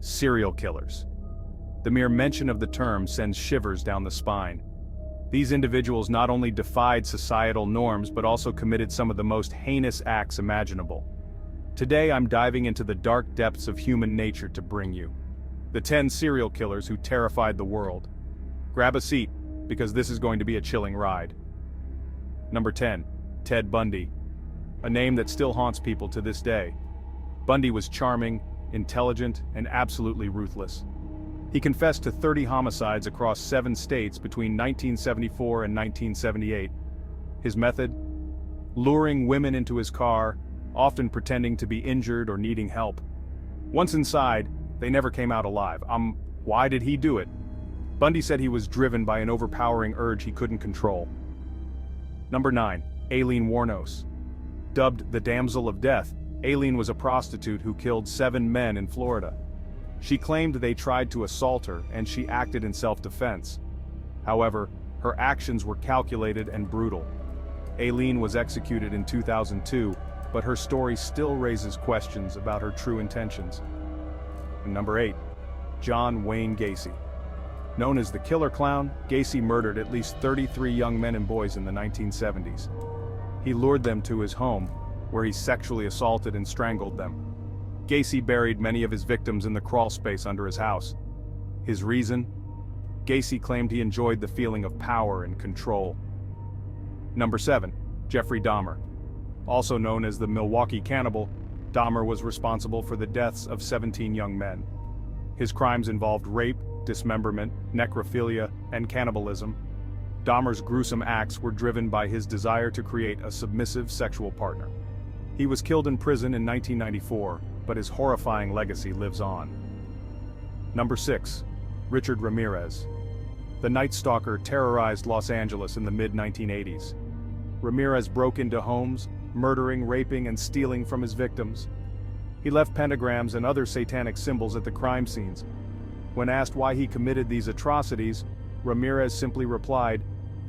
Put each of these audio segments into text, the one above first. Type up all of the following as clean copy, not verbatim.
Serial killers. The mere mention of the term sends shivers down the spine. These individuals not only defied societal norms but also committed some of the most heinous acts imaginable. Today I'm diving into the dark depths of human nature to bring you the 10 serial killers who terrified the world. Grab a seat, because this is going to be a chilling ride. Number 10. Ted Bundy. A name that still haunts people to this day. Bundy was charming, intelligent, and absolutely ruthless. He confessed to 30 homicides across 7 states between 1974 and 1978. His method? Luring women into his car, often pretending to be injured or needing help. Once inside, they never came out alive. Why did he do it? Bundy said he was driven by an overpowering urge he couldn't control. Number 9. Aileen Wuornos. Dubbed the Damsel of Death, Aileen was a prostitute who killed 7 men in Florida. She claimed they tried to assault her and she acted in self-defense. However, her actions were calculated and brutal. Aileen was executed in 2002, but her story still raises questions about her true intentions. And number 8. John Wayne Gacy. Known as the Killer Clown, Gacy murdered at least 33 young men and boys in the 1970s. He lured them to his home, where he sexually assaulted and strangled them. Gacy buried many of his victims in the crawl space under his house. His reason? Gacy claimed he enjoyed the feeling of power and control. Number 7. Jeffrey Dahmer. Also known as the Milwaukee Cannibal, Dahmer was responsible for the deaths of 17 young men. His crimes involved rape, dismemberment, necrophilia, and cannibalism. Dahmer's gruesome acts were driven by his desire to create a submissive sexual partner. He was killed in prison in 1994, but his horrifying legacy lives on. Number 6. Richard Ramirez. The Night Stalker terrorized Los Angeles in the mid-1980s. Ramirez broke into homes, murdering, raping, and stealing from his victims. He left pentagrams and other satanic symbols at the crime scenes. When asked why he committed these atrocities, Ramirez simply replied,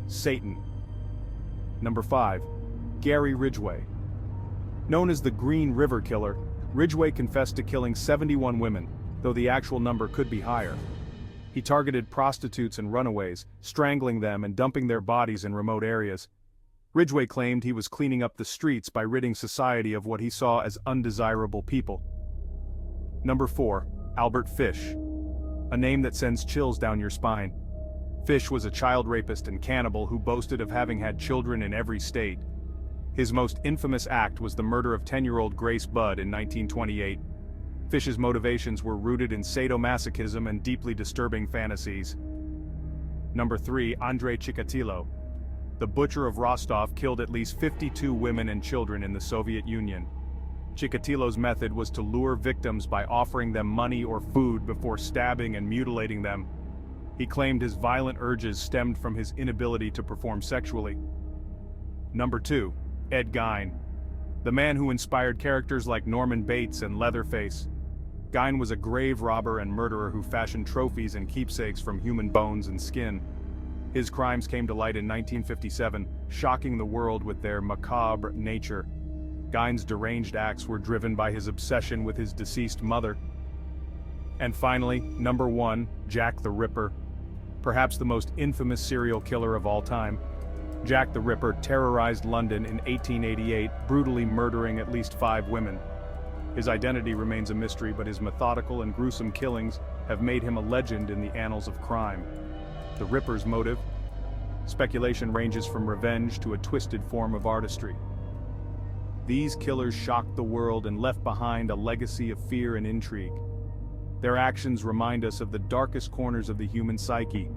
"Satan." Number 5. Gary Ridgway. Known as the Green River Killer, Ridgway confessed to killing 71 women, though the actual number could be higher. He targeted prostitutes and runaways, strangling them and dumping their bodies in remote areas. Ridgway claimed he was cleaning up the streets by ridding society of what he saw as undesirable people. Number 4. Albert Fish. A name that sends chills down your spine. Fish was a child rapist and cannibal who boasted of having had children in every state. His most infamous act was the murder of 10-year-old Grace Budd in 1928. Fish's motivations were rooted in sadomasochism and deeply disturbing fantasies. Number 3. Andrei Chikatilo. The Butcher of Rostov killed at least 52 women and children in the Soviet Union. Chikatilo's method was to lure victims by offering them money or food before stabbing and mutilating them. He claimed his violent urges stemmed from his inability to perform sexually. Number 2. Ed Gein. The man who inspired characters like Norman Bates and Leatherface. Gein was a grave robber and murderer who fashioned trophies and keepsakes from human bones and skin. His crimes came to light in 1957, shocking the world with their macabre nature. Gein's deranged acts were driven by his obsession with his deceased mother. And finally, number 1, Jack the Ripper. Perhaps the most infamous serial killer of all time. Jack the Ripper terrorized London in 1888, brutally murdering at least 5 women. His identity remains a mystery, but his methodical and gruesome killings have made him a legend in the annals of crime. The Ripper's motive? Speculation ranges from revenge to a twisted form of artistry. These killers shocked the world and left behind a legacy of fear and intrigue. Their actions remind us of the darkest corners of the human psyche.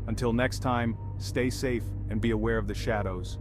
Until next time, stay safe and be aware of the shadows.